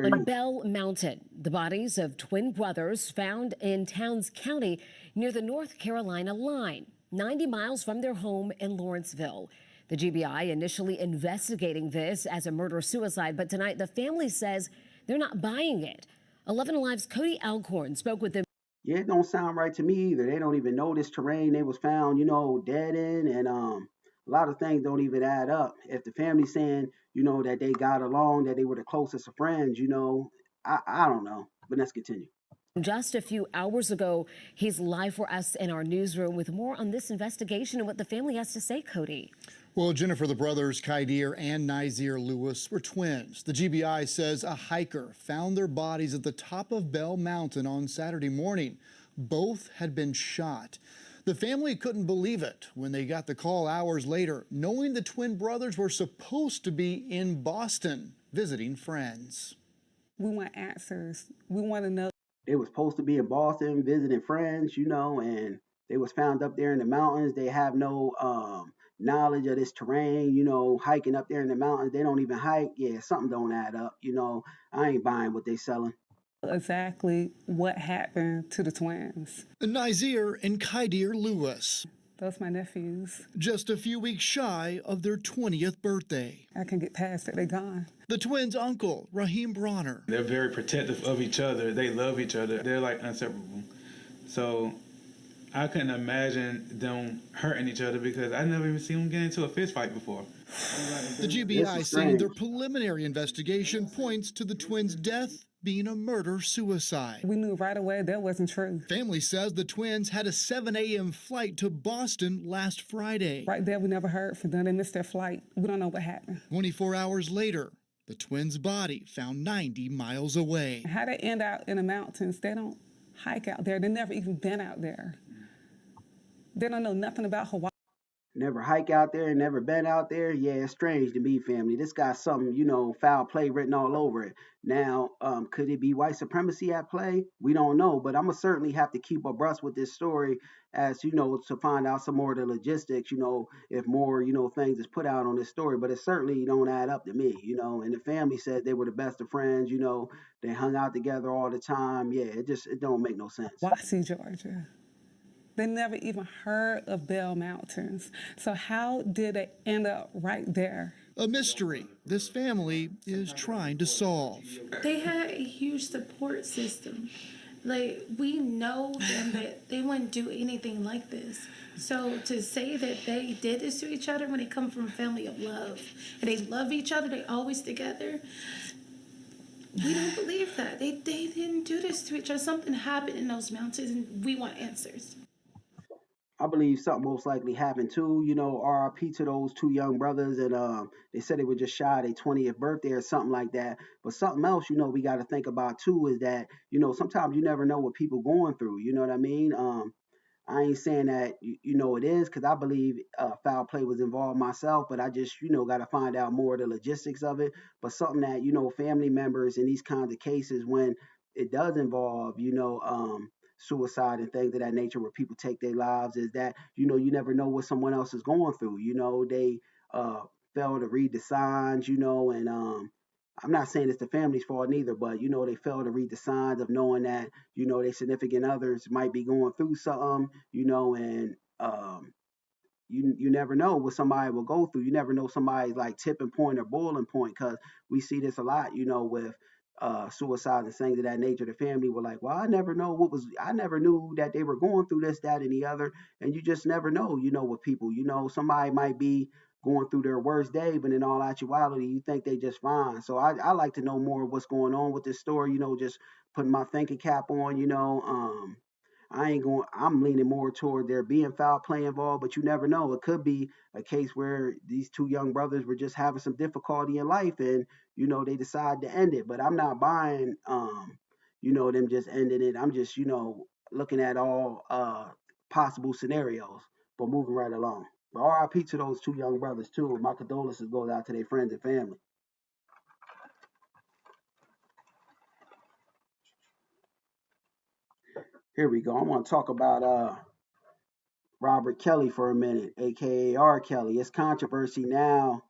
On Bell Mountain, the bodies of twin brothers found in Towns County near the North Carolina line, 90 miles from their home in Lawrenceville. The GBI initially investigating this as a murder-suicide, but tonight the family says they're not buying it. 11 Alive's Cody Alcorn spoke with them. Yeah, it don't sound right to me either. They don't even know this terrain they was found, dead in, and a lot of things don't even add up. If the family's saying, that they got along, that they were the closest of friends, I don't know. But let's continue. Just a few hours ago, he's live for us in our newsroom with more on this investigation and what the family has to say, Cody. Well, Jennifer, the brothers Kydir and Nazir Lewis were twins. The GBI says a hiker found their bodies at the top of Bell Mountain on Saturday morning. Both had been shot. The family couldn't believe it when they got the call hours later, knowing the twin brothers were supposed to be in Boston visiting friends. We want answers. We want to know. They were supposed to be in Boston visiting friends, and they was found up there in the mountains. They have no knowledge of this terrain, hiking up there in the mountains. They don't even hike. Yeah, something don't add up. I ain't buying what they selling. Exactly what happened to the twins. Nazir and Kydir Lewis. Those my nephews. Just a few weeks shy of their 20th birthday. I can get past it, they're gone. The twins' uncle, Raheem Bronner. They're very protective of each other. They love each other. They're like inseparable. So I couldn't imagine them hurting each other because I never even seen them get into a fist fight before. The GBI saying their preliminary investigation points to the twins' death being a murder-suicide. We knew right away that wasn't true. Family says the twins had a 7 a.m. flight to Boston last Friday. Right there, we never heard from them. They missed their flight. We don't know what happened. 24 hours later, the twins' body found 90 miles away. How they end out in the mountains, they don't hike out there. They never even been out there. They don't know nothing about Hawaii. Never hike out there and never been out there. Yeah, it's strange to me, family. This got something, foul play written all over it. Now, could it be white supremacy at play? We don't know, but I'm going to certainly have to keep abreast with this story as, to find out some more of the logistics, if more, things is put out on this story. But it certainly don't add up to me, and the family said they were the best of friends, they hung out together all the time. Yeah, it don't make no sense. Wassy, Georgia. They never even heard of Bell Mountains. So how did they end up right there? A mystery this family is trying to solve. They had a huge support system. Like, we know them that they wouldn't do anything like this. So to say that they did this to each other when they come from a family of love, and they love each other, they always together, we don't believe that. They didn't do this to each other. Something happened in those mountains, and we want answers. I believe something most likely happened too. You know, RIP to those two young brothers, and they said they were just shy of their 20th birthday or something like that. But something else, you know, we got to think about too is that, you know, sometimes you never know what people going through. You know what I mean? I ain't saying that you know it is, because I believe foul play was involved myself, but I just, you know, got to find out more of the logistics of it. But something that, you know, family members in these kinds of cases, when it does involve, you know, suicide and things of that nature, where people take their lives, is that, you know, you never know what someone else is going through. You know, they uh, fail to read the signs, you know, and I'm not saying it's the family's fault neither, but you know, they fail to read the signs of knowing that, you know, their significant others might be going through something, you know, and you never know what somebody will go through. You never know somebody's like tipping point or boiling point, because we see this a lot, you know, with suicide and things of that nature. The family were like, well, I never knew that they were going through this, that, and the other. And you just never know, you know, with people, you know, somebody might be going through their worst day, but in all actuality, you think they just fine. So I like to know more of what's going on with this story, you know, just putting my thinking cap on, you know. I'm leaning more toward there being foul play involved, but you never know. It could be a case where these two young brothers were just having some difficulty in life, and, you know, they decide to end it. But I'm not buying, you know, them just ending it. I'm just, you know, looking at all possible scenarios, but moving right along. But RIP to those two young brothers too. My condolences goes out to their friends and family. Here we go. I want to talk about Robert Kelly for a minute, aka R. Kelly. It's controversy now,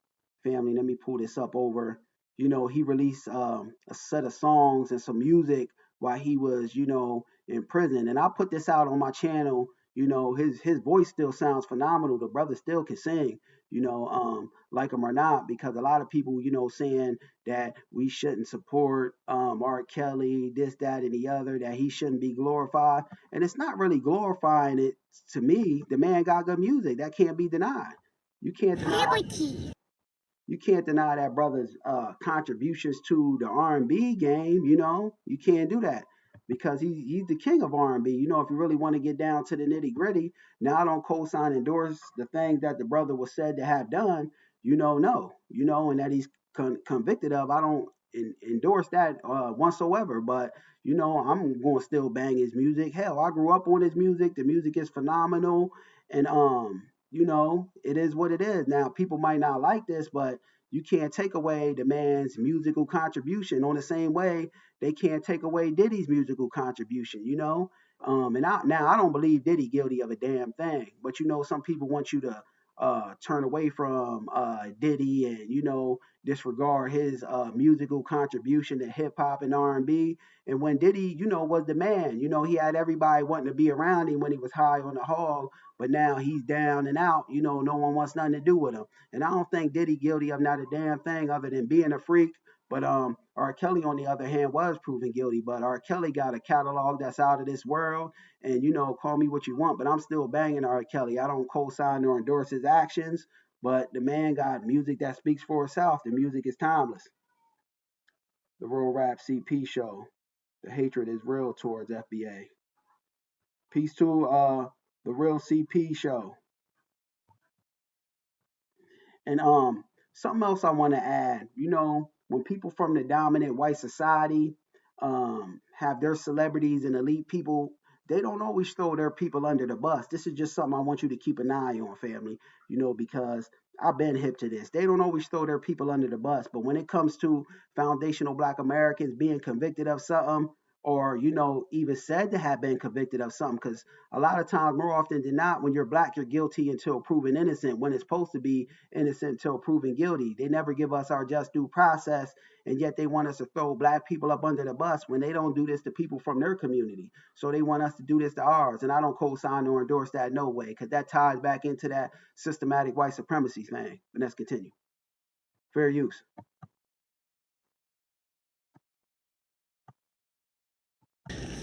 family. Let me pull this up over. You know, he released a set of songs and some music while he was, you know, in prison. And I put this out on my channel. You know, his voice still sounds phenomenal. The brother still can sing, you know, like him or not, because a lot of people, you know, saying that we shouldn't support R. Kelly, this, that, and the other, that he shouldn't be glorified. And it's not really glorifying it to me. The man got good music. That can't be denied. You can't deny you can't deny that brother's contributions to the R&B game. You know, you can't do that, because he's the king of R&B. You know, if you really want to get down to the nitty gritty. Now, I don't co-sign endorse the things that the brother was said to have done. You know, no, you know, and that he's convicted of. I don't endorse that whatsoever. But you know, I'm going to still bang his music. Hell, I grew up on his music. The music is phenomenal, and you know, it is what it is. Now, people might not like this, but you can't take away the man's musical contribution on the same way they can't take away Diddy's musical contribution, you know? Now I don't believe Diddy guilty of a damn thing, but you know, some people want you to turn away from Diddy and, you know, disregard his musical contribution to hip hop and R&B. And when Diddy, you know, was the man, you know, he had everybody wanting to be around him when he was high on the hog, but now he's down and out, you know, no one wants nothing to do with him. And I don't think Diddy guilty of not a damn thing other than being a freak. But R. Kelly, on the other hand, was proven guilty. But R. Kelly got a catalog that's out of this world. And, you know, call me what you want, but I'm still banging R. Kelly. I don't co-sign or endorse his actions, but the man got music that speaks for itself. The music is timeless. The Real Rap CP Show. The hatred is real towards FBA. Peace to the Real CP Show. And something else I want to add, you know, when people from the dominant white society have their celebrities and elite people, they don't always throw their people under the bus. This is just something I want you to keep an eye on, family, you know, because I've been hip to this. They don't always throw their people under the bus, but when it comes to foundational Black Americans being convicted of something, or, you know, even said to have been convicted of something, because a lot of times, more often than not, when you're Black, you're guilty until proven innocent, when it's supposed to be innocent until proven guilty. They never give us our just due process, and yet they want us to throw Black people up under the bus when they don't do this to people from their community. So they want us to do this to ours, and I don't co-sign or endorse that no way, because that ties back into that systematic white supremacy thing. But let's continue. Fair use.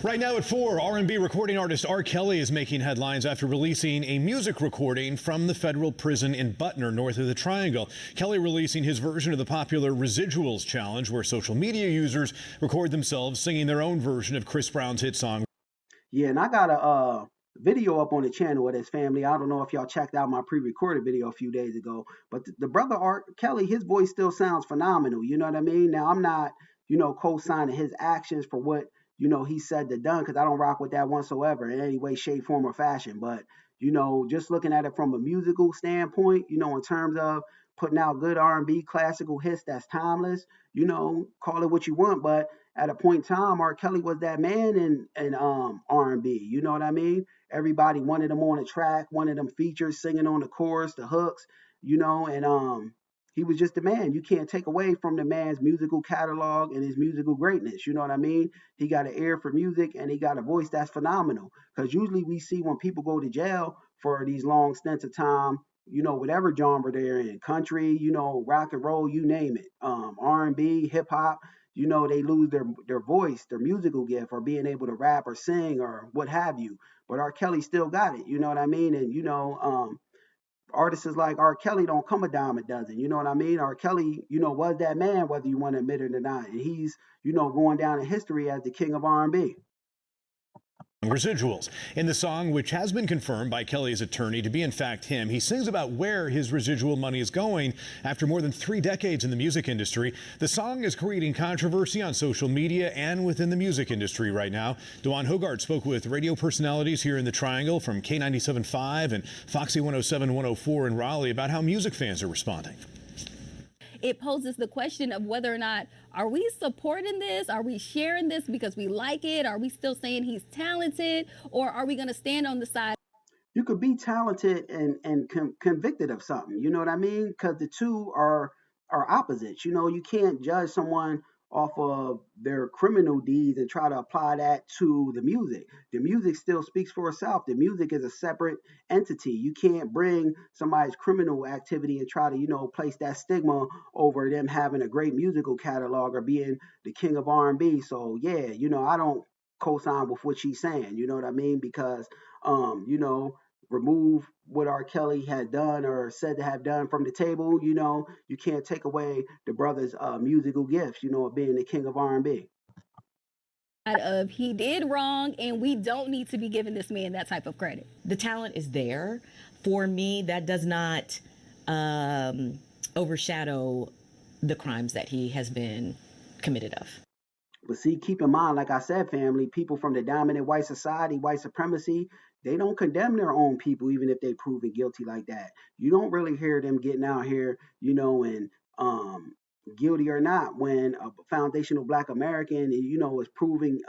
Right now at 4, R&B recording artist R. Kelly is making headlines after releasing a music recording from the federal prison in Butner, north of the Triangle. Kelly releasing his version of the popular Residuals Challenge, where social media users record themselves singing their own version of Chris Brown's hit song. Yeah, and I gotta video up on the channel of this family. I don't know if y'all checked out my pre-recorded video a few days ago, but the brother R. Kelly, his voice still sounds phenomenal. You know what I mean? Now, I'm not, co-signing his actions for what, he said to done, because I don't rock with that whatsoever in any way, shape, form, or fashion. But, just looking at it from a musical standpoint, in terms of putting out good R&B classical hits that's timeless, call it what you want, but at a point in time, R. Kelly was that man in R&B. You know what I mean? Everybody wanted him on a track, wanted him features, singing on the chorus, the hooks, and he was just the man. You can't take away from the man's musical catalog and his musical greatness. You know what I mean? He got an ear for music and he got a voice that's phenomenal. Because usually we see when people go to jail for these long stints of time, whatever genre they're in, country, rock and roll, you name it, R&B, hip hop, they lose their voice, their musical gift, or being able to rap or sing or what have you. But R. Kelly still got it, you know what I mean? And artists like R. Kelly don't come a dime a dozen, you know what I mean? R. Kelly, was that man, whether you want to admit it or not. And he's, going down in history as the king of R&B. Residuals. In the song, which has been confirmed by Kelly's attorney to be in fact him, he sings about where his residual money is going after more than 3 decades in the music industry. The song is creating controversy on social media and within the music industry right now. Dewan Hogart spoke with radio personalities here in the Triangle from K97.5 and Foxy 107.104 in Raleigh about how music fans are responding. It poses the question of whether or not, are we supporting this? Are we sharing this because we like it? Are we still saying he's talented? Or are we going to stand on the side? You could be talented and convicted of something. You know what I mean? Because the two are opposites. You can't judge someone off of their criminal deeds and try to apply that to the music. The music still speaks for itself. The music is a separate entity. You can't bring somebody's criminal activity and try to, place that stigma over them having a great musical catalog or being the king of R&B. So yeah, I don't co-sign with what she's saying. You know what I mean? Because remove what R. Kelly had done or said to have done from the table, you can't take away the brother's musical gifts, of being the king of R&B. Of he did wrong and we don't need to be giving this man that type of credit. The talent is there. For me, that does not overshadow the crimes that he has been committed of. But see, keep in mind, like I said, family, people from the dominant white society, white supremacy, they don't condemn their own people, even if they proven guilty like that. You don't really hear them getting out here, and guilty or not, when a foundational Black American, is proving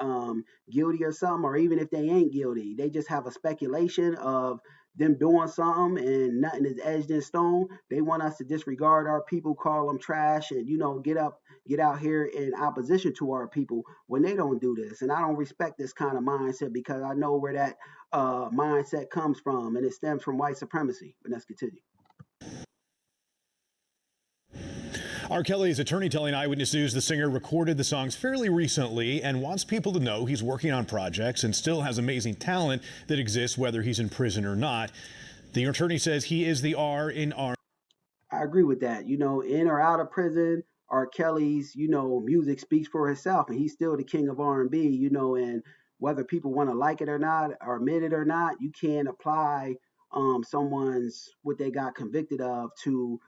guilty or something, or even if they ain't guilty, they just have a speculation of them doing something and nothing is edged in stone. They want us to disregard our people, call them trash, and get out here in opposition to our people when they don't do this. And I don't respect this kind of mindset because I know where that mindset comes from, and it stems from white supremacy. But let's continue. R. Kelly's attorney telling Eyewitness News the singer recorded the songs fairly recently and wants people to know he's working on projects and still has amazing talent that exists whether he's in prison or not. The attorney says he is the R in R. I agree with that. In or out of prison, R. Kelly's, music speaks for itself, and he's still the king of R&B, and whether people want to like it or not, or admit it or not, you can't apply someone's, what they got convicted of to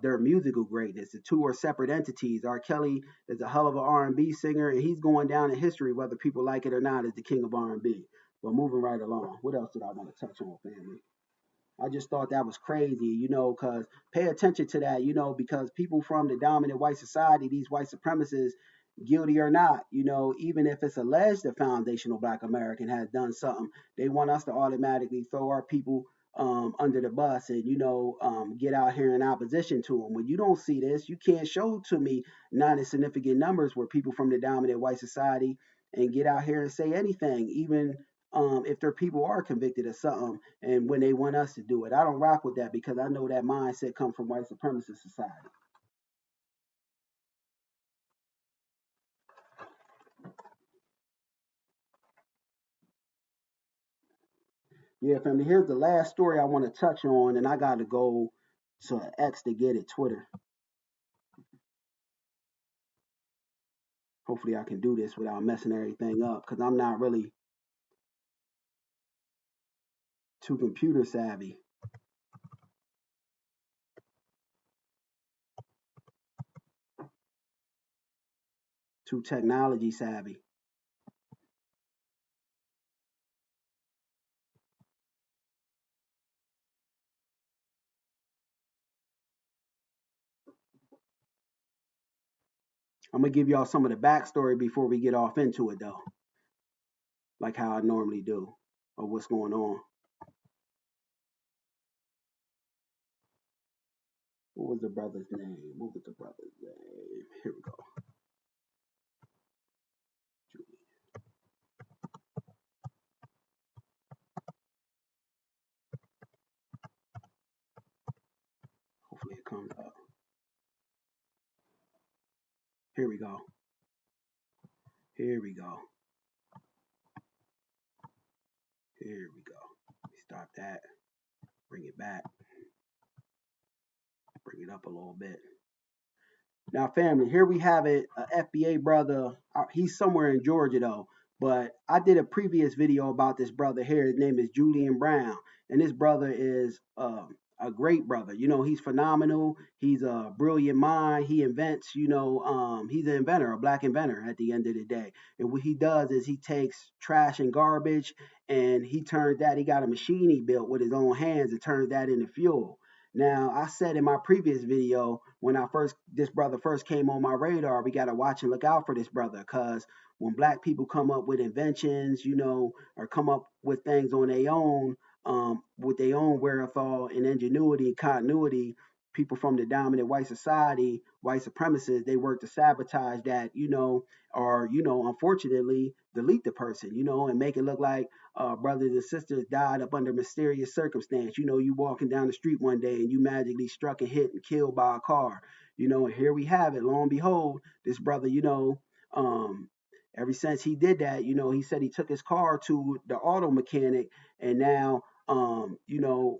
their musical greatness. The two are separate entities. R. Kelly is a hell of an R&B singer, and he's going down in history, whether people like it or not, as the king of R&B. But moving right along, what else did I want to touch on, family? I just thought that was crazy, because pay attention to that, because people from the dominant white society, these white supremacists, guilty or not, even if it's alleged the foundational Black American has done something, they want us to automatically throw our people under the bus and, get out here in opposition to them. When you don't see this, you can't show to me non-insignificant numbers where people from the dominant white society and get out here and say anything, even if their people are convicted of something and when they want us to do it. I don't rock with that because I know that mindset comes from white supremacist society. Yeah, family, here's the last story I want to touch on, and I got to go to X to get it, Twitter. Hopefully I can do this without messing everything up because I'm not really Too computer savvy. Too technology savvy. I'm going to give y'all some of the backstory before we get off into it, though. Like how I normally do, or what's going on. What was the brother's name? Here we go. Hopefully it comes up. Here we go. Here we go. Here we go. Let me stop that. Bring it back. Bring it up a little bit. Now, family, here we have it. A FBA brother. He's somewhere in Georgia, though. But I did a previous video about this brother here. His name is Julian Brown. And this brother is a great brother. You know, he's phenomenal. He's a brilliant mind. He invents, you know, he's an inventor, a black inventor at the end of the day. And what he does is he takes trash and garbage and he got a machine he built with his own hands and turns that into fuel. Now, I said in my previous video, when this brother first came on my radar, we got to watch and look out for this brother, because when black people come up with inventions, you know, or come up with things on their own, with their own wherewithal and ingenuity and continuity, people from the dominant white society, white supremacists, they work to sabotage that, you know, or, you know, unfortunately, delete the person, you know, and make it look like brothers and sisters died up under mysterious circumstance. You know, you walking down the street one day and you magically struck and hit and killed by a car, you know, and here we have it. Lo and behold, this brother, you know, ever since he did that, you know, he said he took his car to the auto mechanic, and now, you know,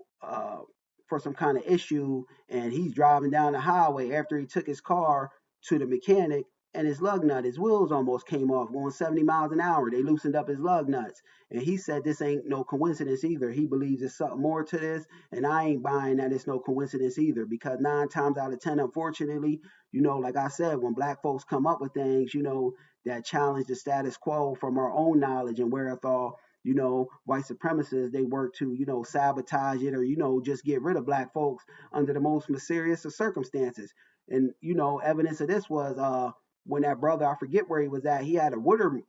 for some kind of issue, and he's driving down the highway after he took his car to the mechanic, and his lug nut, his wheels almost came off going 70 miles an hour. They loosened up his lug nuts. And he said this ain't no coincidence either. He believes there's something more to this, and I ain't buying that it's no coincidence either, because 9 times out of 10, unfortunately, you know, like I said, when black folks come up with things, you know, that challenge the status quo from our own knowledge and wherewithal, you know, white supremacists, they work to, you know, sabotage it, or, you know, just get rid of black folks under the most mysterious of circumstances. And, you know, evidence of this was when that brother, I forget where he was at, he had a water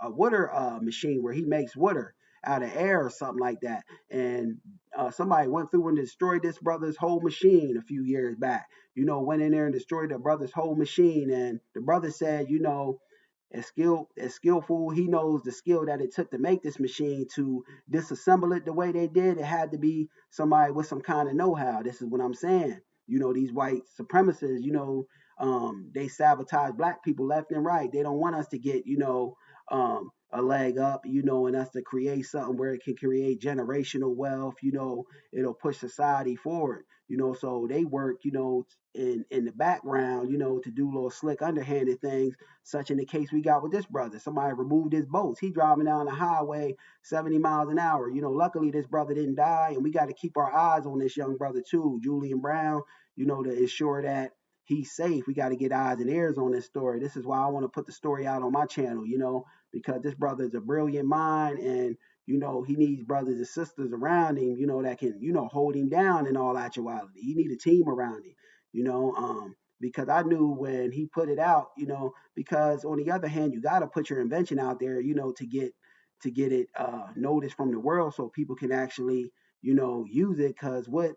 machine where he makes water out of air or something like that. And somebody went through and destroyed this brother's whole machine a few years back. You know, went in there and destroyed the brother's whole machine. And the brother said, you know, as skillful, he knows the skill that it took to make this machine. To disassemble it the way they did, it had to be somebody with some kind of know-how. This is what I'm saying. You know, these white supremacists, you know, they sabotage black people left and right. They don't want us to get, you know, a leg up, you know, and us to create something where it can create generational wealth, you know, it'll push society forward, you know, so they work, you know, in the background, you know, to do little slick underhanded things, such in the case we got with this brother. Somebody removed his bolts. He driving down the highway 70 miles an hour. You know, luckily this brother didn't die, and we got to keep our eyes on this young brother too, Julian Brown, you know, to ensure that he's safe. We got to get eyes and ears on this story. This is why I want to put the story out on my channel, you know, because this brother is a brilliant mind, and, you know, he needs brothers and sisters around him, you know, that can, you know, hold him down in all actuality. He need a team around him, you know, because I knew when he put it out, you know, because on the other hand, you got to put your invention out there, you know, to get it noticed from the world so people can actually, you know, use it. Because what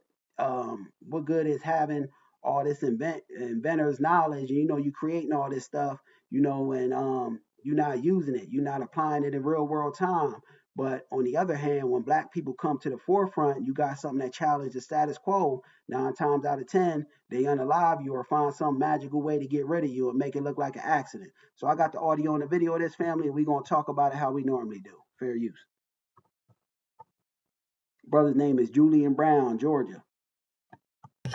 good is having all this inventor's knowledge, and, you know, you creating all this stuff, you know, and you're not using it, you're not applying it in real world time. But on the other hand, when black people come to the forefront, you got something that challenges the status quo. 9 times out of 10, they unalive you or find some magical way to get rid of you and make it look like an accident. So I got the audio and the video of this, family, and we're going to talk about it how we normally do. Fair use. Brother's name is Julian Brown, Georgia.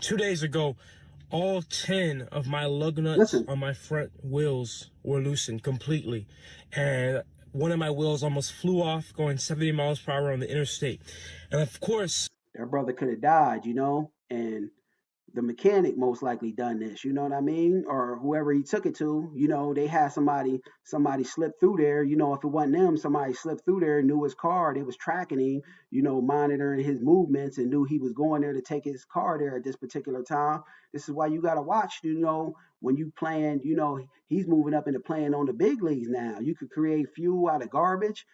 2 days ago, all 10 of my lug nuts on my front wheels were loosened completely. And one of my wheels almost flew off going 70 miles per hour on the interstate. And of course, that brother could have died, and the mechanic most likely done this, you know what I mean? Or whoever he took it to, they had somebody slip through there, if it wasn't them, somebody slipped through there, knew his car, they was tracking him, monitoring his movements and knew he was going there to take his car there at this particular time. This is why you got to watch, when you playing, he's moving up into playing on the big leagues now. You could create fuel out of garbage,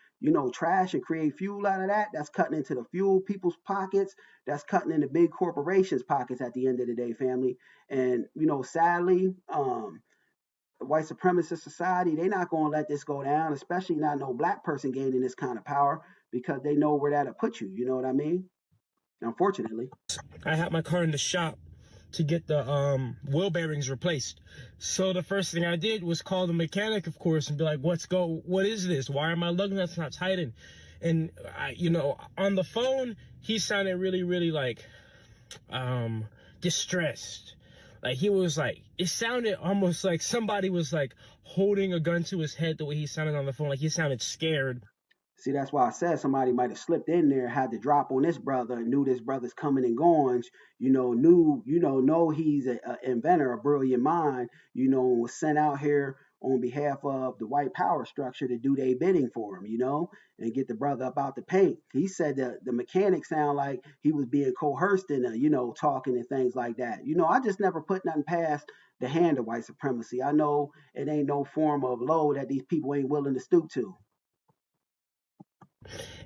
trash, and create fuel out of that. That's cutting into the fuel people's pockets. That's cutting into big corporations' pockets at the end of the day, family. And, sadly, the white supremacist society, they're not going to let this go down, especially not no black person gaining this kind of power, because they know where that'll put you. You know what I mean? Unfortunately. I had my car in the shop to get the wheel bearings replaced. So the first thing I did was call the mechanic, of course, and be like, what is this? Why are my lug nuts not tightened? And on the phone, he sounded really, really like distressed. Like he was like, it sounded almost like somebody was like holding a gun to his head the way he sounded on the phone. Like he sounded scared. See, that's why I said somebody might have slipped in there, had to drop on this brother, knew this brother's coming and going, know he's an inventor, a brilliant mind, was sent out here on behalf of the white power structure to do their bidding for him, and get the brother up out the paint. He said that the mechanic sound like he was being coerced into, talking and things like that. I just never put nothing past the hand of white supremacy. I know it ain't no form of low that these people ain't willing to stoop to.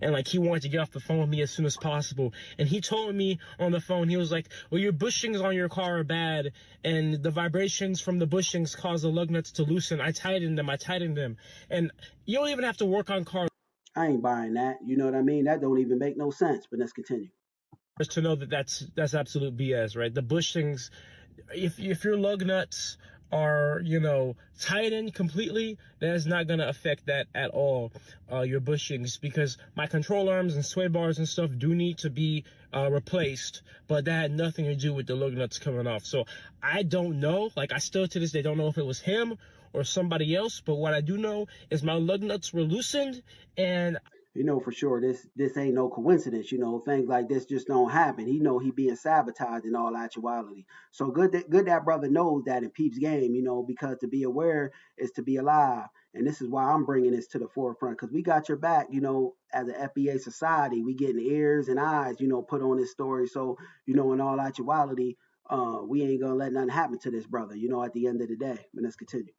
And like he wanted to get off the phone with me as soon as possible. And he told me on the phone, he was like, well, your bushings on your car are bad, and the vibrations from the bushings cause the lug nuts to loosen. I tightened them. And you don't even have to work on cars. I ain't buying that. You know what I mean? That don't even make no sense, but let's continue. Just to know that that's absolute BS, right? The bushings, if your lug nuts are, tightened completely, that is not going to affect that at all, your bushings, because my control arms and sway bars and stuff do need to be replaced, but that had nothing to do with the lug nuts coming off. So I don't know, like I still to this day don't know if it was him or somebody else, but what I do know is my lug nuts were loosened, and for sure this ain't no coincidence. Things like this just don't happen. He being sabotaged in all actuality. So good that brother knows that in Peep's game, because to be aware is to be alive. And this is why I'm bringing this to the forefront, because we got your back, as an FBA society. We getting ears and eyes, put on this story. So, in all actuality, we ain't gonna let nothing happen to this brother, at the end of the day. But let's continue.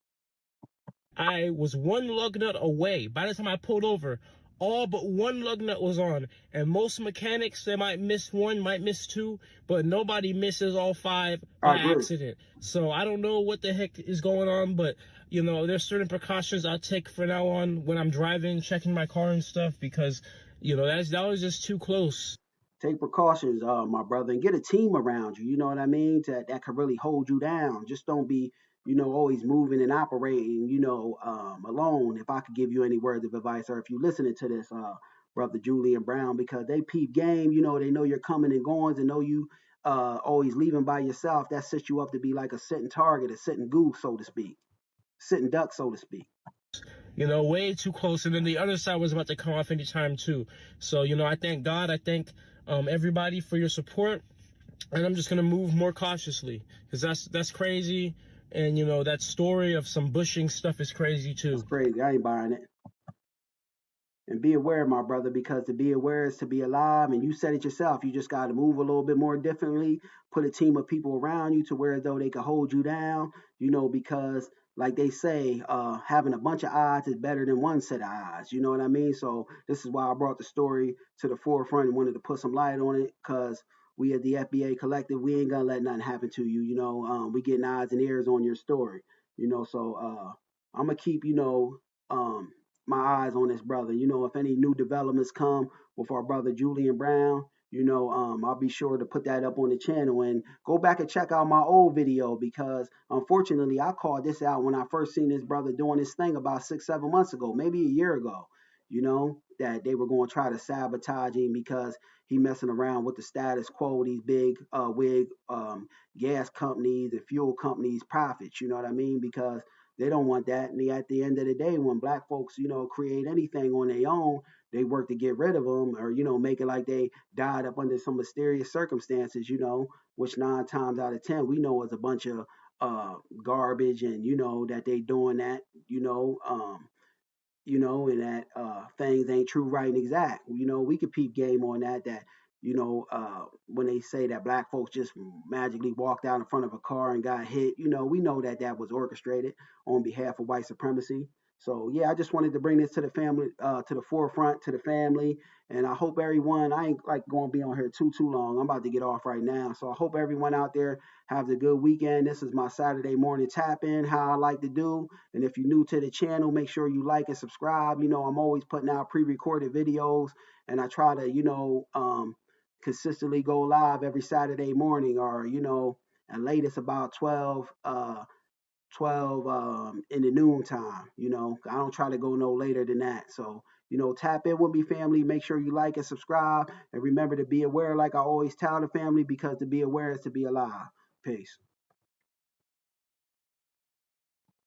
I was one lug nut away. By the time I pulled over, all but one lug nut was on. And most mechanics, they might miss one, might miss two, but nobody misses all five by accident. So I don't know what the heck is going on, but there's certain precautions I'll take from now on when I'm driving, checking my car and stuff, because that was just too close. Take precautions, my brother, and get a team around you. You know what I mean? That can really hold you down. Just don't be, always moving and operating, alone. If I could give you any words of advice, or if you're listening to this, brother Julian Brown, because they peep game, they know you're coming and going, and know you always leaving by yourself. That sets you up to be like a sitting target, a sitting goose, so to speak, sitting duck, so to speak. Way too close, and then the other side was about to come off anytime too. So I thank God, I thank everybody for your support, and I'm just gonna move more cautiously, because that's crazy. And that story of some bushing stuff is crazy too. It's crazy. I ain't buying it. And be aware, my brother, because to be aware is to be alive. And you said it yourself. You just got to move a little bit more differently. Put a team of people around you to where though they can hold you down. Because like they say, having a bunch of odds is better than one set of odds. You know what I mean? So this is why I brought the story to the forefront and wanted to put some light on it, because we at the FBA Collective, we ain't gonna let nothing happen to you. We getting eyes and ears on your story. So I'm gonna keep my eyes on this brother. If any new developments come with our brother Julian Brown, I'll be sure to put that up on the channel, and go back and check out my old video, because unfortunately I called this out when I first seen this brother doing this thing about 6-7 months ago, maybe a year ago, that they were going to try to sabotage him because he messing around with the status quo, these big gas companies and fuel companies profits, you know what I mean? Because They don't want that. And at the end of the day, when black folks, create anything on their own, they work to get rid of them, or make it like they died up under some mysterious circumstances, which 9 times out of 10 we know is a bunch of garbage, and that they doing that, and that things ain't true, right, and exact. We could peep game on that. When they say that black folks just magically walked out in front of a car and got hit, we know that was orchestrated on behalf of white supremacy. So yeah, I just wanted to bring this to the family, to the forefront, to the family, and I hope everyone. I ain't like going to be on here too long. I'm about to get off right now, so I hope everyone out there has a good weekend. This is my Saturday morning tap in, how I like to do. And if you're new to the channel, make sure you like and subscribe. I'm always putting out pre-recorded videos, and I try to consistently go live every Saturday morning, or and latest about 12 in the noon time. I don't try to go no later than that. So tap in with me, family. Make sure you like and subscribe, and remember to be aware, like I always tell the family, because to be aware is to be alive. Peace.